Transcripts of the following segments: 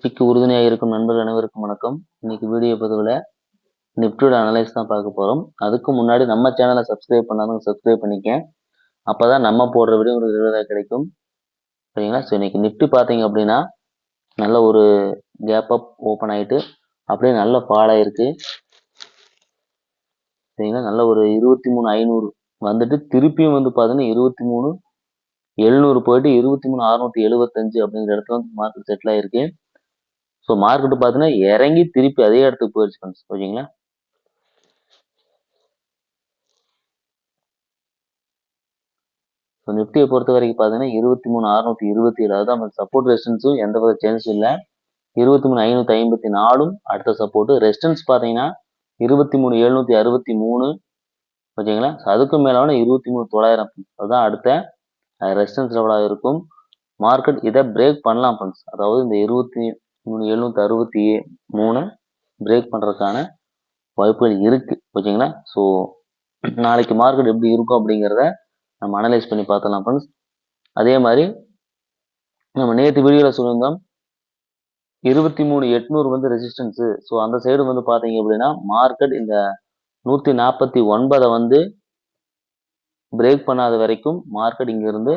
வெற்றிக்கு உறுதுணையாக இருக்கும் நண்பர்கள் அனைவருக்கும் வணக்கம். இன்னைக்கு வீடியோ பதிவில் நிப்டியோட அனலைஸ் தான் பார்க்க போகிறோம். அதுக்கு முன்னாடி நம்ம சேனலை சப்ஸ்கிரைப் பண்ணாதவங்க சப்ஸ்கிரைப் பண்ணிக்க. அப்போ தான் நம்ம போடுற வீடியோ உங்களுக்கு ரெகுலராக கிடைக்கும். சரிங்களா? ஸோ இன்னைக்கு நிப்டி பார்த்தீங்க அப்படின்னா நல்ல ஒரு கேப் அப் ஓப்பன் ஆகிட்டு அப்படியே நல்ல ஃபால் ஆயிருக்கு. சரிங்களா? நல்ல ஒரு 23,500 வந்துட்டு திருப்பியும் வந்து பார்த்தீங்கன்னா 23,700 போயிட்டு 23,675 அப்படிங்கிற இடத்துல வந்து மார்க்கெட் செட்டில் ஆயிருக்கு. ஸோ மார்க்கெட் பார்த்தீங்கன்னா இறங்கி திருப்பி அதே இடத்துக்கு போயிடுச்சு ஃப்ரெண்ட்ஸ். ஓகேங்களா? ஸோ நிஃப்டியை பொறுத்த வரைக்கும் பார்த்தீங்கன்னா 23,627 அதாவது சப்போர்ட் ரெசிஸ்டன்ஸும் எந்த வித சேஞ்சஸும் இல்லை. 23,554 அடுத்த சப்போர்ட். ரெசிஸ்டன்ஸ் பார்த்தீங்கன்னா 23,763. ஓகேங்களா? அதுக்கும் மேலான 23,900 அதுதான் அடுத்த ரெசிஸ்டன்ஸ் லெவலாக இருக்கும். மார்க்கெட் இதை பிரேக் பண்ணலாம் ஃப்ரெண்ட்ஸ். அதாவது இந்த 23,763 பிரேக் பண்ணுறதுக்கான வாய்ப்புகள் இருக்கு. ஓகேங்களா? ஸோ நாளைக்கு மார்க்கெட் எப்படி இருக்கும் அப்படிங்கிறத நம்ம அனலைஸ் பண்ணி பார்த்தலாம் ஃப்ரெண்ட்ஸ். அதே மாதிரி நம்ம நேற்று வீடியோவில் சொல்லியிருந்தோம் 23,800 வந்து ரெசிஸ்டன்ஸு. ஸோ அந்த சைடு வந்து பார்த்தீங்க அப்படின்னா மார்க்கெட் இந்த 149 வந்து பிரேக் பண்ணாத வரைக்கும் மார்க்கெட் இங்கிருந்து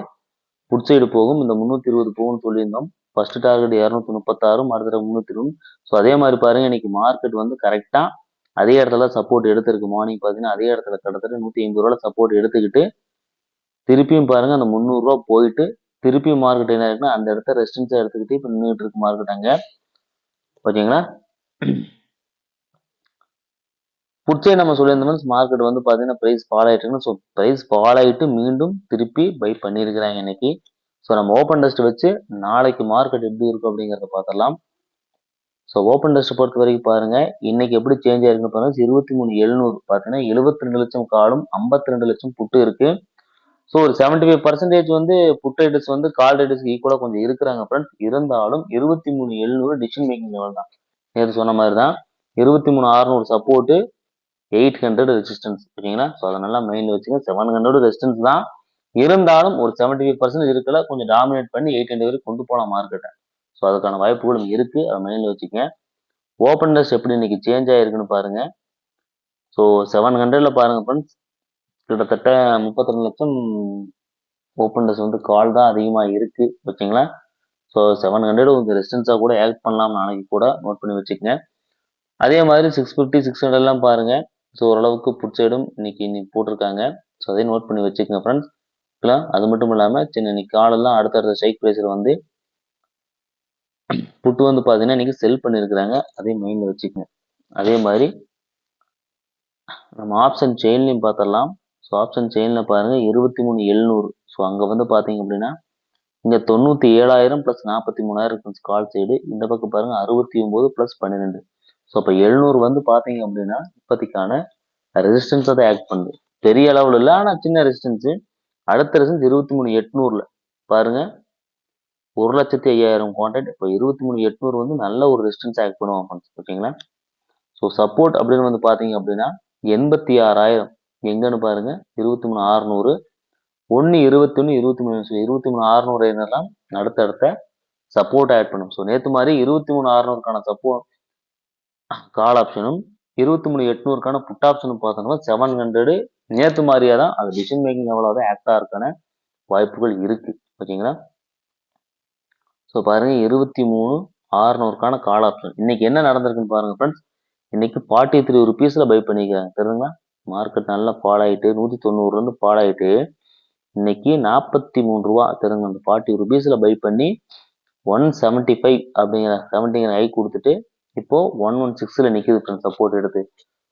புட் சைடு போகும். இந்த 320 போகும்னு சொல்லியிருந்தோம். ஃபர்ஸ்ட் டார்கெட் 236, அடுத்த 320. ஸோ அதே மாதிரி பாருங்க இன்னைக்கு மார்க்கெட் வந்து கரெக்டாக அதே இடத்துல சப்போர்ட் எடுத்திருக்கு. மார்னிங் பார்த்தீங்கன்னா அதே இடத்துல கிட்டத்தட்ட 180 ரூபாய் சப்போர்ட் எடுத்துக்கிட்டு திருப்பியும் பாருங்க அந்த 300 ரூபா போயிட்டு திருப்பியும் மார்க்கெட் என்ன இருக்குன்னா அந்த இடத்த ரெசிஸ்டன்ஸா எடுத்துக்கிட்டு இப்போ நின்றுட்டு இருக்கு மார்க்கெட் அங்க. ஓகேங்களா? புட்சே நம்ம சொல்லியிருந்தோம் மார்க்கெட் வந்து பார்த்தீங்கன்னா ப்ரைஸ் ஃபால் ஆகிட்டு. ஸோ ப்ரைஸ் ஃபால் ஆகிட்டு மீண்டும் திருப்பி பை பண்ணியிருக்கிறாங்க இன்னைக்கு. ஸோ நம்ம ஓப்பன் டெஸ்ட் வச்சு நாளைக்கு மார்க்கெட் எப்படி இருக்கும் அப்படிங்கிறத பார்த்துடலாம். ஸோ ஓப்பன் டெஸ்ட் பொறுத்த வரைக்கும் பாருங்க இன்னைக்கு எப்படி சேஞ்ச் ஆயிருக்குன்னு பாருங்க. 23,700 பார்த்தீங்கன்னா 72 லட்சம் காலும் 52 லட்சம் புட்டு இருக்கு. ஸோ ஒரு 75% வந்து புட் ரைடர்ஸ் வந்து கால் ரைடர்ஸ்க்கு ஈக்குவலாக கொஞ்சம் இருக்கிறாங்க ஃப்ரெண்ட்ஸ். இருந்தாலும் 23,700 டிசிஷன் மேக்கிங் லெவல் தான். நேற்று சொன்ன மாதிரி தான் 23,600 சப்போர்ட்டு 800 ரெசிஸ்டன்ஸ். ஓகேங்களா? ஸோ அதை நல்லா மைண்டில் வச்சுங்க. 700 ரெசிஸ்டன்ஸ் தான் இருந்தாலும் ஒரு 75% இருக்கல கொஞ்சம் டாமினேட் பண்ணி 800 வரைக்கும் கொண்டு போகலாம் மார்க்கெட்டை. ஸோ அதுக்கான வாய்ப்புகளும் இருக்கு. அதை மைண்டில் வச்சுக்கங்க. ஓப்பன் டெஸ்ட் எப்படி இன்னைக்கு சேஞ்ச் ஆயிருக்குன்னு பாருங்க. ஸோ 700ல பாருங்க ஃப்ரெண்ட்ஸ் கிட்டத்தட்ட 32 லட்சம் ஓப்பன் டெஸ்ட் வந்து கால் தான் அதிகமாக இருக்கு. ஓகேங்களா? ஸோ 700 உங்களுக்கு ரெசிஸ்டன்ஸாக கூட ஆக்ட் பண்ணலாம் நாளைக்கு கூட நோட் பண்ணி வச்சுக்கங்க. அதே மாதிரி 650 600 பாருங்க. ஸோ ஓரளவுக்கு புட் சைடும் இன்னைக்கு போட்டிருக்காங்க. ஸோ அதையும் நோட் பண்ணி வச்சுக்கோங்க ஃப்ரெண்ட்ஸ். அது மட்டும் இல்லாமல் சின்ன இன்னைக்கு காலெல்லாம் அடுத்தடுத்த ஸ்ட்ரைக் ப்ரைஸில் வந்து புட்டு வந்து பார்த்தீங்கன்னா இன்னைக்கு செல் பண்ணியிருக்கிறாங்க. அதையும் மைண்டில் வச்சுக்கோங்க. அதே மாதிரி நம்ம ஆப்ஷன் செயின்லையும் பார்த்துடலாம். ஸோ ஆப்ஷன் செயினில் பாருங்கள் 23,700. ஸோ அங்கே வந்து பார்த்தீங்க அப்படின்னா இங்கே 97,000 ப்ளஸ் 43,000 கால் சைடு. இந்த பக்கம் பாருங்கள் 69 ப்ளஸ் 12. ஸோ அப்போ 700 வந்து பார்த்தீங்க அப்படின்னா இப்போதைக்கான ரெசிஸ்டன்ஸை தான் ஆக்ட் பண்ணுது. பெரிய அளவில் இல்லை, ஆனால் சின்ன ரெசிஸ்டன்ஸு. அடுத்த ரெசிஸ்டன்ஸ் 23,800 பாருங்க 1,05,000 குவான்டிட்டி. இப்போ 23,800 வந்து நல்ல ஒரு ரெசிஸ்டன்ஸ் ஆக்ட் பண்ணுவாங்க ஃப்ரெண்ட்ஸ். ஓகேங்களா? ஸோ சப்போர்ட் அப்படின்னு வந்து பார்த்தீங்க அப்படின்னா 86,000 எங்கன்னு பாருங்க 23,600 1 21 23 23,600 என்னெல்லாம் அடுத்தடுத்த சப்போர்ட் ஆட் பண்ணும். ஸோ நேற்று மாதிரி 23,600க்கான சப்போர்ட் கால் ஆப்ஷனும் 23,800க்கான புட் ஆப்ஷனும் பார்த்தோம்னா 700 நேற்று மாதிரியா தான் அது டிசிஷன் மேக்கிங் லெவலாக தான் ஆக்டாக இருக்கான வாய்ப்புகள் இருக்கு. ஓகேங்களா? ஸோ பாருங்க 23,600க்கான கால் ஆப்ஷன் இன்னைக்கு என்ன நடந்திருக்குன்னு பாருங்க ஃப்ரெண்ட்ஸ். இன்னைக்கு 43 ருபீஸ்ல பை பண்ணிக்கிறாங்க. தெரியுங்களா? மார்க்கெட் நல்லா ஃபால் ஆகிட்டு 190 ஃபால் ஆகிட்டு இன்னைக்கு 43 ரூபா தெரியுங்க. அந்த 40 ருபீஸ்ல பை பண்ணி 175 அப்படிங்கிற 70 ஹை கொடுத்துட்டு இப்போ 116ல நிற்குது ஃப்ரெண்ட்ஸ் சப்போர்ட் எடுத்து.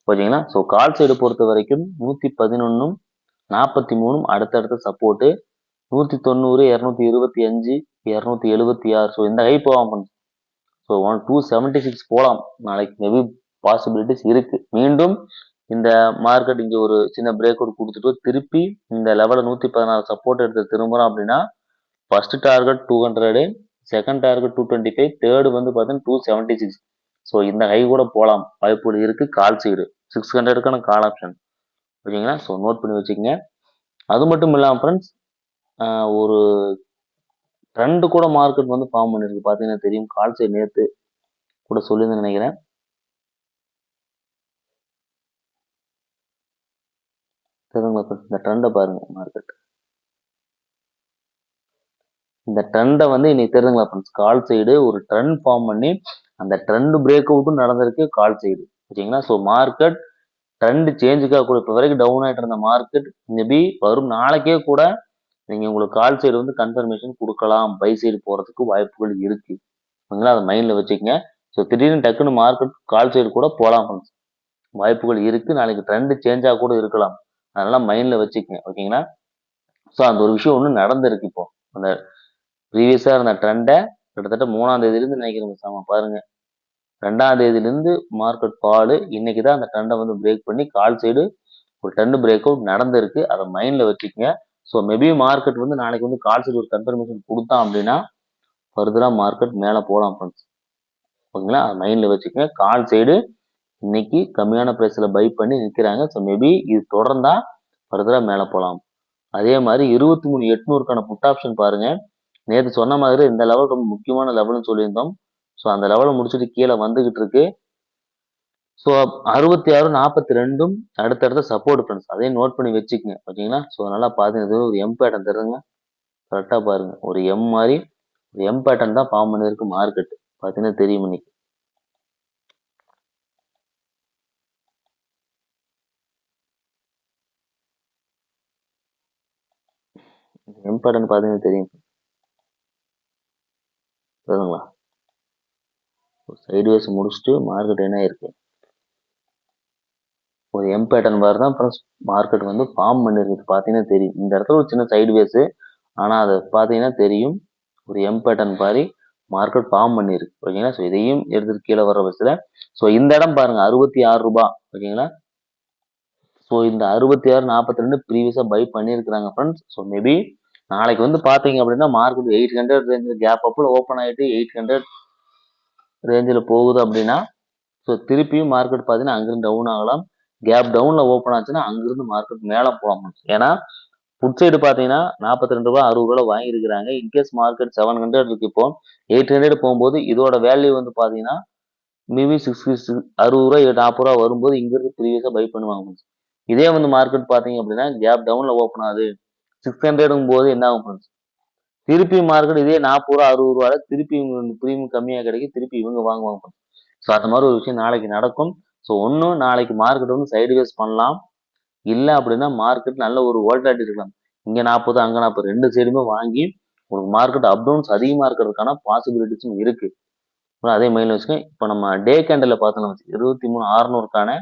ஓகேங்களா? ஸோ கால் சைடு பொறுத்த வரைக்கும் 111 43 அடுத்தடுத்த சப்போர்ட்டு 190 225 276. ஸோ இந்த ஹை போவாங்க. ஸோ 276 போகலாம் நாளைக்கு. மேபி பாசிபிலிட்டிஸ் இருக்கு. மீண்டும் இந்த மார்க்கெட் இங்கே ஒரு சின்ன பிரேக் அவுட் கொடுத்துட்டு திருப்பி இந்த லெவலில் 116 சப்போர்ட் எடுத்து திரும்புகிறோம் அப்படின்னா first target 200, second target 225, third வந்து பார்த்தீங்கன்னா 276. ஸோ இந்த ஹை கூட போகலாம் வாய்ப்புகள் இருக்கு. கால் சைடு 600க்கான கால் ஆப்ஷன். ஓகேங்களா? ஸோ நோட் பண்ணி வச்சுக்கோங்க. அது மட்டும் இல்லாமல் ஃப்ரெண்ட்ஸ் ஒரு ட்ரெண்டு கூட மார்க்கெட் வந்து ஃபார்ம் பண்ணிருக்கு. பார்த்தீங்கன்னா தெரியும் கால் சைடு நேற்று கூட சொல்லிருந்து நினைக்கிறேன். இந்த ட்ரெண்டை பாருங்க மார்க்கெட். இந்த ட்ரெண்டை வந்து இன்னைக்கு தெரியுதுங்களா ஃப்ரெண்ட்ஸ், கால் சைடு ஒரு ட்ரெண்ட் ஃபார்ம் பண்ணி அந்த ட்ரெண்ட் பிரேக் அவுட்டும் நடந்திருக்கு கால் சைடு. ஓகேங்களா. ஸோ மார்க்கெட் ட்ரெண்ட் சேஞ்சுக்காக கூட இப்போ வரைக்கும் டவுன் ஆகிட்டு இருந்த மார்க்கெட் மேபி வரும் நாளைக்கே கூட நீங்க உங்களுக்கு கால் சைடு வந்து கன்ஃபர்மேஷன் கொடுக்கலாம், பை சைடு போறதுக்கு வாய்ப்புகள் இருக்கு. ஓகேங்களா, அதை மைண்ட்ல வச்சுக்கங்க. ஸோ திடீர்னு டக்குன்னு மார்க்கெட் கால் சைடு கூட போகலாம் ஃப்ரெண்ட்ஸ், வாய்ப்புகள் இருக்கு. நாளைக்கு ட்ரெண்ட் சேஞ்சா கூட இருக்கலாம், அதனால மைண்ட்ல வச்சுக்கங்க. ஓகேங்களா. ஸோ அந்த ஒரு விஷயம் ஒன்று நடந்திருக்கு. இப்போ அந்த ப்ரீவியஸா இருந்த ட்ரெண்டை கிட்டத்தட்ட 3ஆம் தேதியிலிருந்து நினைக்கிறேன் பாருங்க, 2ஆம் தேதியிலிருந்து மார்க்கெட் ஃபாலு, இன்னைக்கு தான் அந்த ட்ரெண்டை வந்து பிரேக் பண்ணி கால் சைடு ஒரு ட்ரெண்ட் பிரேக் அவுட் நடந்திருக்கு. அதை மைண்ட்ல வச்சுக்கங்க. ஸோ மேபி மார்க்கெட் வந்து நாளைக்கு வந்து கால் சைடு ஒரு கன்ஃபர்மேஷன் கொடுத்தான் அப்படின்னா ஃபர்தரா மார்க்கெட் மேலே போகலாம் ஃப்ரெண்ட்ஸ். ஓகேங்களா, அதை மைண்ட்ல வச்சுக்கங்க. கால் சைடு இன்னைக்கு கம்மியான பிரைஸ்ல பை பண்ணி நிற்கிறாங்க. ஸோ மேபி இது தொடர்ந்தா ஃபர்தரா மேலே போகலாம். அதே மாதிரி 23,800க்கான புட் ஆப்ஷன் பாருங்க. நேற்று சொன்ன மாதிரி இந்த லெவல் ரொம்ப முக்கியமான லெவல்னு சொல்லியிருந்தோம். ஸோ அந்த லெவலை முடிச்சுட்டு கீழே வந்துகிட்டு இருக்கு. ஸோ 66,42ம் அடுத்தடுத்த சப்போர்ட் ஃப்ரெண்ட்ஸ், அதையும் நோட் பண்ணி வச்சுக்கங்க. ஓகேங்களா. ஸோ நல்லா பார்த்தீங்கன்னா ஒரு எம் பேட்டர்ன் தருங்க. கரெக்டாக பாருங்க, ஒரு எம் மாதிரி ஒரு எம் பேட்டர்ன் தான் ஃபார்ம் பண்ணியிருக்கு மார்க்கெட். பார்த்தீங்கன்னா தெரியும் இன்னைக்கு. எம் பேட்டர்ன் பார்த்தீங்கன்னா தெரியும் சரிங்களா. சைட்வேஸ் முடிச்சுட்டு மார்க்கெட் என்ன இருக்கு, ஒரு எம் பேட்டர்ன் மாதிரி தான் ஃப்ரெண்ட்ஸ் மார்க்கெட் வந்து ஃபார்ம் பண்ணிருக்கு. பார்த்தீங்கன்னா தெரியும் இந்த இடத்துல ஒரு சின்ன சைட்வேஸ், ஆனால் அதை பார்த்தீங்கன்னா தெரியும் ஒரு எம் பேட்டர்ன் மாதிரி மார்க்கெட் ஃபார்ம் பண்ணிருக்கு. ஓகேங்களா. ஸோ இதையும் எடுத்துட்டு கீழே வர பட்சத்தில் ஸோ இந்த இடம் பாருங்க 66 ரூபாய். ஓகேங்களா. ஸோ இந்த 66.42 ப்ரீவியஸாக பை பண்ணியிருக்கிறாங்க ஃப்ரெண்ட்ஸ். ஸோ மேபி நாளைக்கு வந்து பார்த்தீங்க அப்படின்னா மார்க்கெட் 800 ரேஞ்சில் கேப் அப்பில் ஓப்பன் ஆகிட்டு 800 ரேஞ்சில் போகுது அப்படின்னா ஸோ திருப்பியும் மார்க்கெட் பார்த்தீங்கன்னா அங்கிருந்து டவுன் ஆகலாம். கேப் டவுனில் ஓப்பன் ஆச்சுன்னா அங்கிருந்து மார்க்கெட் மேலே போகலாம். ஏன்னா புட் சைடு பார்த்தீங்கன்னா 42 ரூபா 60 ரூபா வாங்கியிருக்கிறாங்க. இன்கேஸ் மார்க்கெட் 700 இருக்கு, இப்போ 800 போகும்போது இதோட வேல்யூ வந்து பார்த்தீங்கன்னா மேபி 60 ரூபா 40 ரூபா வரும்போது இங்கிருந்து ப்ரீவியஸாக பை பண்ணுவாங்க. இதே வந்து மார்க்கெட் பார்த்தீங்க அப்படின்னா கேப் டவுனில் ஓப்பன் ஆகுது 600ங்கும் போது என்ன ஆகும் ஃப்ரெண்ட்ஸ், திருப்பி மார்க்கெட் இதே 40 ரூபா 60 ரூபாய் திருப்பி இவங்க ப்ரீமியம் கம்மியாக கிடைக்கும், திருப்பி இவங்க வாங்குவாங்க. ஸோ அந்த மாதிரி ஒரு விஷயம் நாளைக்கு நடக்கும். ஸோ ஒன்றும் நாளைக்கு மார்க்கெட் வந்து சைடுவேஸ் பண்ணலாம், இல்லை அப்படின்னா மார்க்கெட் நல்ல ஒரு வோல்டாலிட்டி இருக்கலாம். இங்கே 40 அங்கே 40 ரெண்டு சைடுமே வாங்கி உங்களுக்கு மார்க்கெட் அப் டவுன்ஸ் அதிகமாக இருக்கிறதுக்கான பாசிபிலிட்டிஸும் இருக்கு. அதே மைண்ட்ல வச்சுக்கோங்க. இப்போ நம்ம டே கேண்டில் பார்த்தோம்னா 23,600க்கான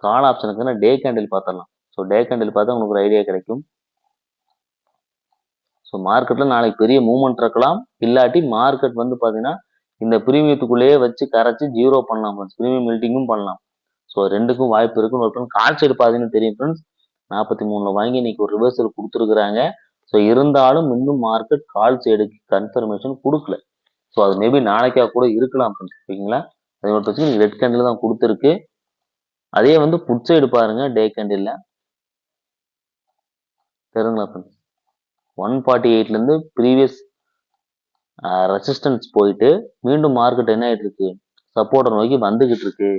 கால் ஆப்ஷனுக்கான டே கேண்டில் பார்த்துடலாம். ஸோ டே கேண்டில் பார்த்தா உங்களுக்கு ஒரு ஐடியா கிடைக்கும். ஸோ மார்க்கெட்டில் நாளைக்கு பெரிய மூவ்மெண்ட் இருக்கலாம், இல்லாட்டி மார்க்கெட் வந்து பார்த்தீங்கன்னா இந்த ப்ரீமியத்துக்குள்ளேயே வச்சு கரைச்சி ஜீரோ பண்ணலாம் ஃப்ரெண்ட்ஸ், ப்ரீமியம் மில்டிங்கும் பண்ணலாம். ஸோ ரெண்டுக்கும் வாய்ப்பு இருக்குன்னு ஒரு கால் சைடு பார்த்தீங்கன்னு தெரியும் ஃப்ரெண்ட்ஸ், 43 வாங்கி இன்னைக்கு ஒரு ரிவர்சல் கொடுத்துருக்குறாங்க. ஸோ இருந்தாலும் இன்னும் மார்க்கெட் கால் சைடுக்கு கன்ஃபர்மேஷன் கொடுக்கல. ஸோ அது மேபி நாளைக்கா கூட இருக்கலாம் ஃப்ரெண்ட்ஸ். ஓகேங்களா. அதை மட்டும் வச்சு ரெட் கேண்டில் தான் கொடுத்துருக்கு. அதே வந்து புட் சைடு பாருங்க, டே கேண்டில் தெரியுங்களா ஃப்ரெண்ட்ஸ், 148லேருந்து ப்ரீவியஸ் ரெசிஸ்டன்ஸ் போயிட்டு மீண்டும் மார்க்கெட் என்ன ஆயிட்டு இருக்கு, சப்போர்ட்டை நோக்கி வந்துகிட்டு இருக்கு.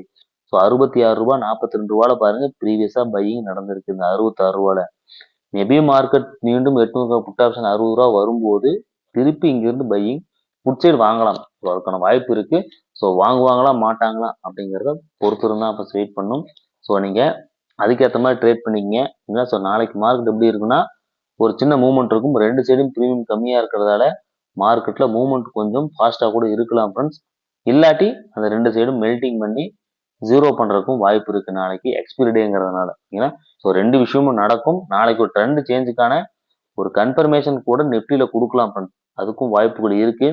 ஸோ 66 ரூபா 42 ரூபால பாருங்க ப்ரீவியஸா பையிங் நடந்திருக்கு. இந்த 66 ரூபால மேபி மார்க்கெட் மீண்டும் 800 புட் ஆப்ஷன் 60 ரூபா வரும்போது திருப்பி இங்கிருந்து பையிங் புட் சைடு வாங்கலாம். ஸோ அதுக்கான வாய்ப்பு இருக்கு. ஸோ வாங்குவாங்களா மாட்டாங்களா அப்படிங்கிறத பொறுத்து இருந்தா அப்போ வெயிட் பண்ணும். ஸோ நீங்க அதுக்கேற்ற மாதிரி ட்ரேட் பண்ணிக்கங்க. என்ன ஸோ நாளைக்கு மார்க்கெட் எப்படி இருக்குன்னா ஒரு சின்ன மூவ்மெண்ட் இருக்கும், ரெண்டு சைடும் ப்ரீமியம் கம்மியா இருக்கிறதால மார்க்கெட்ல மூவ்மெண்ட் கொஞ்சம் ஃபாஸ்டா கூட இருக்கலாம் ஃப்ரெண்ட்ஸ். இல்லாட்டி அந்த ரெண்டு சைடும் மெல்டிங் பண்ணி ஜீரோ பண்றதுக்கும் வாய்ப்பு இருக்கு நாளைக்கு எக்ஸ்பிரி டேங்கிறதுனால. ஏன்னா ஸோ ரெண்டு விஷயமும் நடக்கும். நாளைக்கு ஒரு ட்ரெண்ட் சேஞ்சுக்கான ஒரு கன்ஃபர்மேஷன் கூட நிஃப்டியில கொடுக்கலாம் ஃப்ரெண்ட்ஸ், அதுக்கும் வாய்ப்புகள் இருக்கு.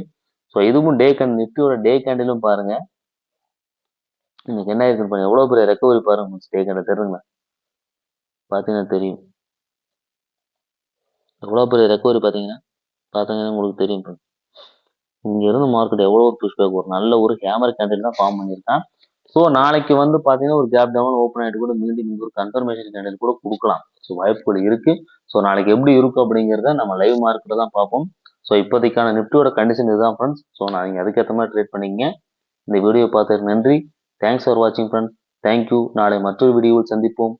ஸோ இதுவும் டே கேண்டில், நிஃப்டியோட டே கேண்டிலும் பாருங்க இன்னைக்கு என்ன இருக்குன்னு பாருங்க, எவ்வளவு பெரிய ரெக்கவரி பாருங்க டே கேண்டில் தெரியுங்களா, பார்த்தீங்கன்னா தெரியும் எவ்வளவு பெரிய ரெக்கவரி பார்த்தீங்கன்னா உங்களுக்கு தெரியும். இங்க இருந்து மார்க்கெட் எவ்வளவு புஷ் பேக், ஒரு நல்ல ஒரு ஹேமர் கேண்டில் தான் ஃபார்ம் பண்ணியிருக்கான். ஸோ நாளைக்கு வந்து பார்த்தீங்கன்னா ஒரு கேப் டவுன் ஓப்பன் ஆகிட்டு கூட மீண்டும் ஒரு கன்ஃபர்மேஷன் கேண்டில் கூட கொடுக்கலாம். ஸோ வாய்ப்புகள் இருக்கு. ஸோ நாளைக்கு எப்படி இருக்கும் அப்படிங்கிறத நம்ம லைவ் மார்க்கெட்டில் தான் பார்ப்போம். ஸோ இப்போதைக்கான நிஃப்டியோட கண்டிஷன் இதுதான் ஃப்ரெண்ட்ஸ். ஸோ நான் நீங்கள் அதுக்கேற்ற மாதிரி ட்ரேட் பண்ணிக்கங்க. இந்த வீடியோ பார்த்ததுக்கு நன்றி. தேங்க்ஸ் ஃபார் வாட்சிங் ஃப்ரெண்ட்ஸ். தேங்க்யூ. நாளை மற்றொரு வீடியோவில் சந்திப்போம்.